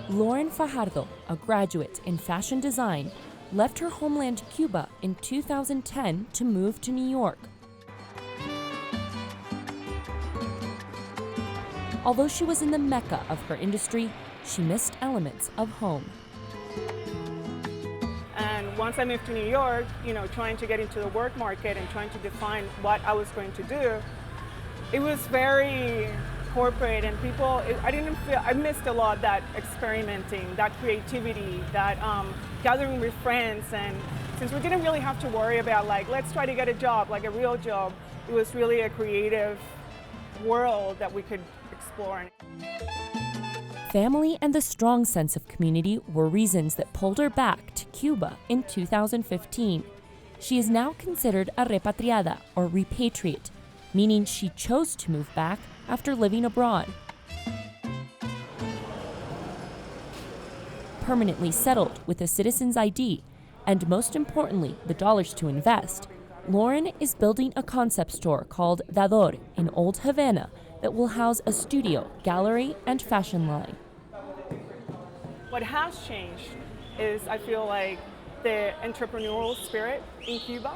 Lauren Fajardo, a graduate in fashion design, left her homeland Cuba in 2010 to move to New York. Although she was in the mecca of her industry, she missed elements of home. And once I moved to New York, trying to get into the work market and trying to define what I was going to do, it was very corporate, and I missed a lot that experimenting, that creativity, that gathering with friends. And since we didn't really have to worry about let's try to get a job, like a real job, it was really a creative world that we could explore. Family and the strong sense of community were reasons that pulled her back to Cuba in 2015. She is now considered a repatriada, or repatriate, meaning she chose to move back after living abroad. Permanently settled with a citizen's ID, and most importantly, the dollars to invest, Lauren is building a concept store called Dador in Old Havana that will house a studio, gallery, and fashion line. What has changed is, I feel like, the entrepreneurial spirit in Cuba,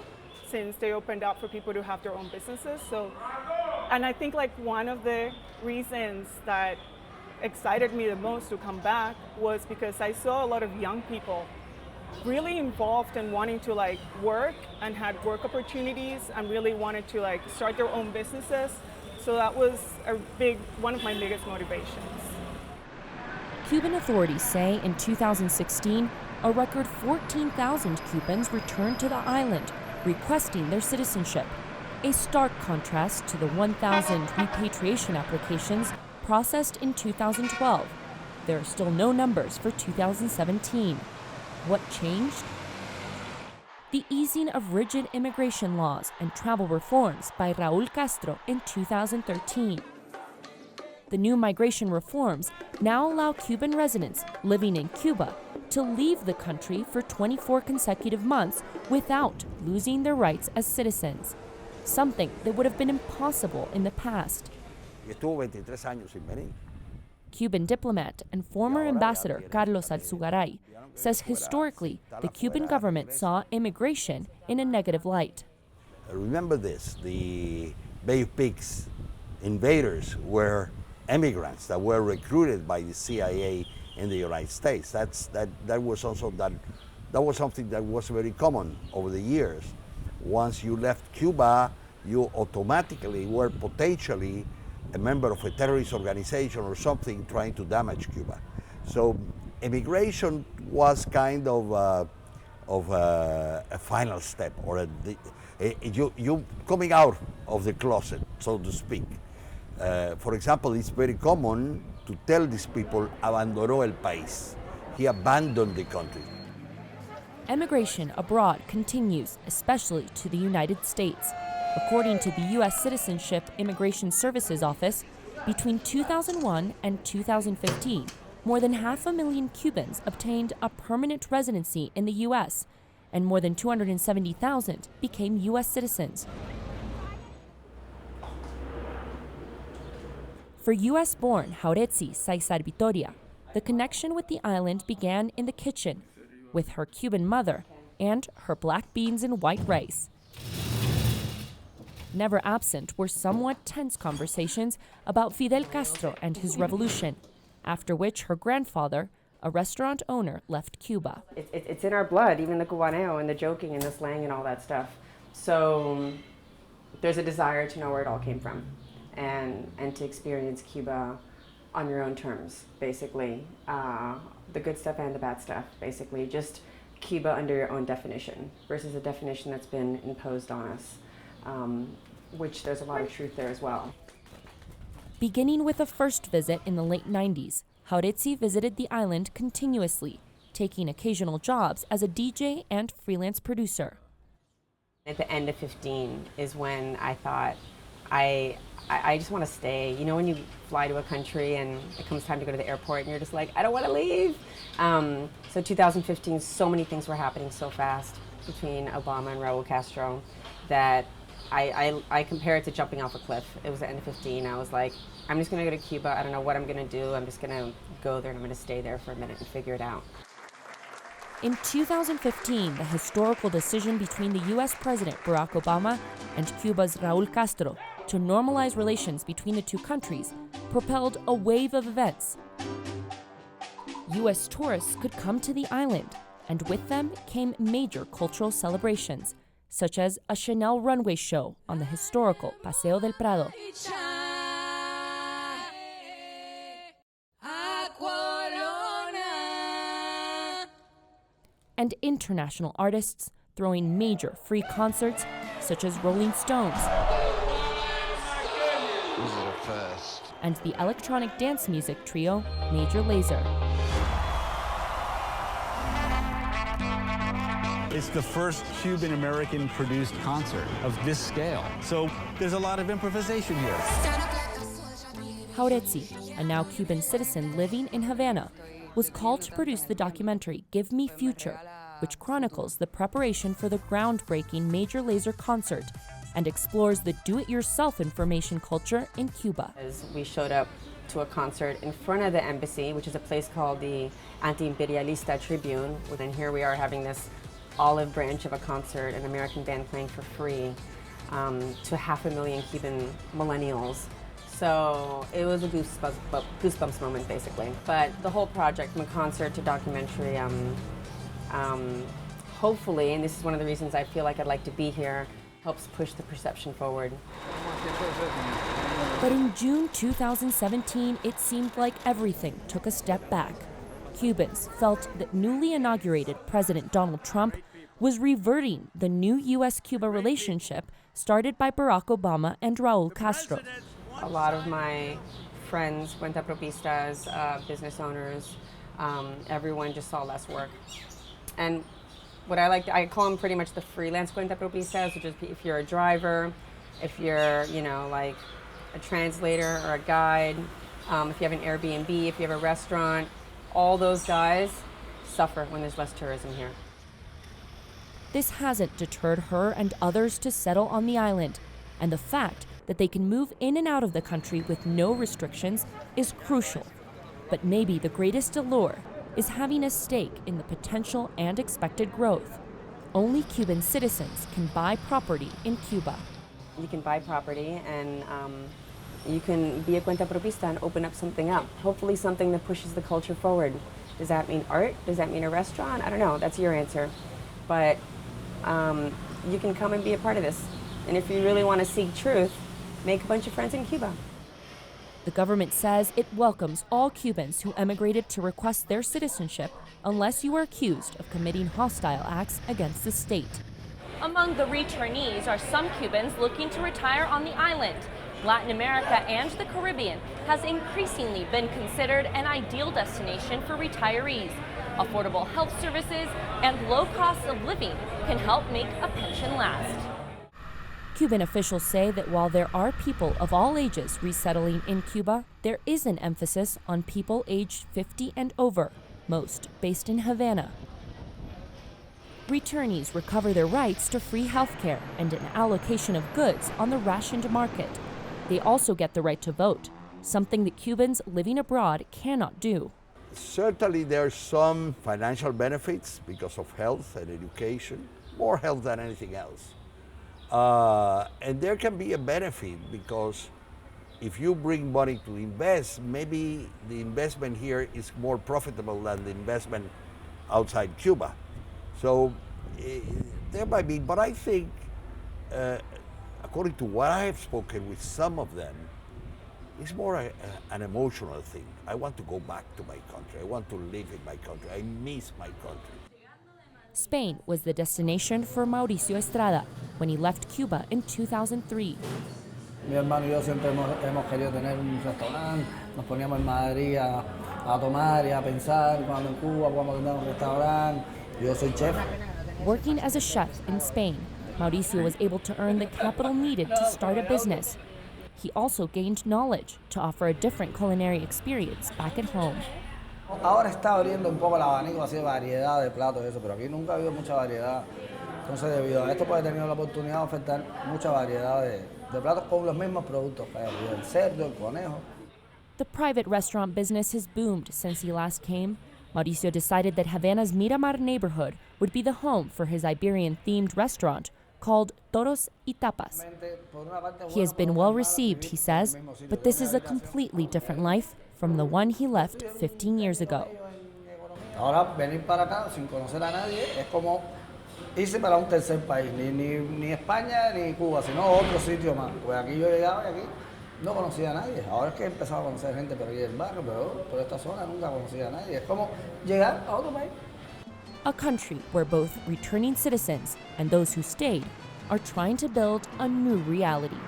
since they opened up for people to have their own businesses. And I think one of the reasons that excited me the most to come back was because I saw a lot of young people really involved and wanting to work and had work opportunities and really wanted to start their own businesses. So that was one of my biggest motivations. Cuban authorities say in 2016, a record 14,000 Cubans returned to the island, requesting their citizenship, a stark contrast to the 1,000 repatriation applications processed in 2012. There are still no numbers for 2017. What changed? The easing of rigid immigration laws and travel reforms by Raúl Castro in 2013. The new migration reforms now allow Cuban residents living in Cuba to leave the country for 24 consecutive months without losing their rights as citizens, something that would have been impossible in the past. Cuban diplomat and former ambassador Carlos Alzugaray says historically the Cuban government saw immigration in a negative light. Remember this, the Bay of Pigs invaders were immigrants that were recruited by the CIA in the United States. That was something that was very common over the years. Once you left Cuba, you automatically were potentially a member of a terrorist organization or something trying to damage Cuba. So immigration was kind of a final step, or you coming out of the closet, so to speak. For example, it's very common to tell these people, abandonó el país. He abandoned the country. Emigration abroad continues, especially to the United States. According to the U.S. Citizenship Immigration Services Office, between 2001 and 2015, more than 500,000 Cubans obtained a permanent residency in the U.S., and more than 270,000 became U.S. citizens. For U.S.-born Jauretsi Cesar Vitoria, the connection with the island began in the kitchen, with her Cuban mother and her black beans and white rice. Never absent were somewhat tense conversations about Fidel Castro and his revolution, after which her grandfather, a restaurant owner, left Cuba. It's in our blood, even the cubaneo and the joking and the slang and all that stuff. So there's a desire to know where it all came from and to experience Cuba on your own terms, basically. The good stuff and the bad stuff, basically. Just Cuba under your own definition versus a definition that's been imposed on us, which there's a lot of truth there as well. Beginning with a first visit in the late 90s, Jauretsi visited the island continuously, taking occasional jobs as a DJ and freelance producer. At the end of 15 is when I thought, I just want to stay. You know, when you fly to a country and it comes time to go to the airport and you're just like, I don't want to leave. So 2015, so many things were happening so fast between Obama and Raúl Castro that I compare it to jumping off a cliff. It was the end of 15. I was like, I'm just going to go to Cuba. I don't know what I'm going to do. I'm just going to go there and I'm going to stay there for a minute and figure it out. In 2015, the historical decision between the U.S. President Barack Obama and Cuba's Raúl Castro to normalize relations between the two countries propelled a wave of events. U.S. tourists could come to the island, and with them came major cultural celebrations, such as a Chanel runway show on the historical Paseo del Prado. And international artists throwing major free concerts, such as Rolling Stones. This is a first. And the electronic dance music trio Major Lazer. It's the first Cuban-American produced concert of this scale. So there's a lot of improvisation here. Jauretzi, a now Cuban citizen living in Havana, was called to produce the documentary Give Me Future, which chronicles the preparation for the groundbreaking Major Lazer concert and explores the do-it-yourself information culture in Cuba. We showed up to a concert in front of the embassy, which is a place called the Anti-Imperialista Tribune, and then here we are having this olive branch of a concert, an American band playing for free to 500,000 Cuban millennials. So it was a goosebumps moment, basically. But the whole project, from concert to documentary, hopefully, and this is one of the reasons I feel like I'd like to be here, helps push the perception forward. But in June 2017, it seemed like everything took a step back. Cubans felt that newly inaugurated President Donald Trump was reverting the new U.S.-Cuba relationship started by Barack Obama and Raúl Castro. A lot of my friends, cuentapropistas, business owners, everyone just saw less work. And what I call them pretty much the freelance cuentapropistas, which is if you're a driver, if you're, like a translator or a guide, if you have an Airbnb, if you have a restaurant, all those guys suffer when there's less tourism here. This hasn't deterred her and others to settle on the island, and the fact that they can move in and out of the country with no restrictions is crucial. But maybe the greatest allure is having a stake in the potential and expected growth. Only Cuban citizens can buy property in Cuba. You can buy property and you can be a cuentapropista and open up something up. Hopefully something that pushes the culture forward. Does that mean art? Does that mean a restaurant? I don't know, that's your answer. But you can come and be a part of this. And if you really want to seek truth, make a bunch of friends in Cuba. The government says it welcomes all Cubans who emigrated to request their citizenship unless you are accused of committing hostile acts against the state. Among the returnees are some Cubans looking to retire on the island. Latin America and the Caribbean has increasingly been considered an ideal destination for retirees. Affordable health services and low costs of living can help make a pension last. Cuban officials say that while there are people of all ages resettling in Cuba, there is an emphasis on people aged 50 and over, most based in Havana. Returnees recover their rights to free health care and an allocation of goods on the rationed market. They also get the right to vote, something that Cubans living abroad cannot do. Certainly there are some financial benefits because of health and education, more health than anything else. And there can be a benefit because if you bring money to invest, maybe the investment here is more profitable than the investment outside Cuba. So there might be, but I think, according to what I have spoken with some of them, it's more an emotional thing. I want to go back to my country. I want to live in my country. I miss my country. Spain was the destination for Mauricio Estrada when he left Cuba in 2003. Mi hermano y yo siempre hemos querido tener un restaurante. Nos poníamos en Madrid a tomar y a pensar cuando en Cuba podemos tener un restaurante. Yo soy chef. Working as a chef in Spain, Mauricio was able to earn the capital needed to start a business. He also gained knowledge to offer a different culinary experience back at home. Ahora está abriendo un poco el abanico así de variedad de platos y eso, pero aquí nunca ha habido mucha variedad. Entonces, debido a esto, pues he tenido la oportunidad de ofertar mucha variedad de platos con los mismos productos que hay aquí, el cerdo, el conejo. The private restaurant business has boomed since he last came. Mauricio decided that Havana's Miramar neighborhood would be the home for his Iberian-themed restaurant called Toros y Tapas. He has been well received, he says, but this is a completely different life from the one he left 15 years ago. Ahora venir para acá sin conocer a nadie es como irse para un tercer país, ni España ni Cuba, sino otro sitio más. Pues aquí yo llegaba y aquí no conocía a nadie. Ahora es que he empezado a conocer gente por aquí del barrio, pero por esta zona nunca conocía a nadie. Es como llegar a otro país. A country where both returning citizens and those who stayed are trying to build a new reality.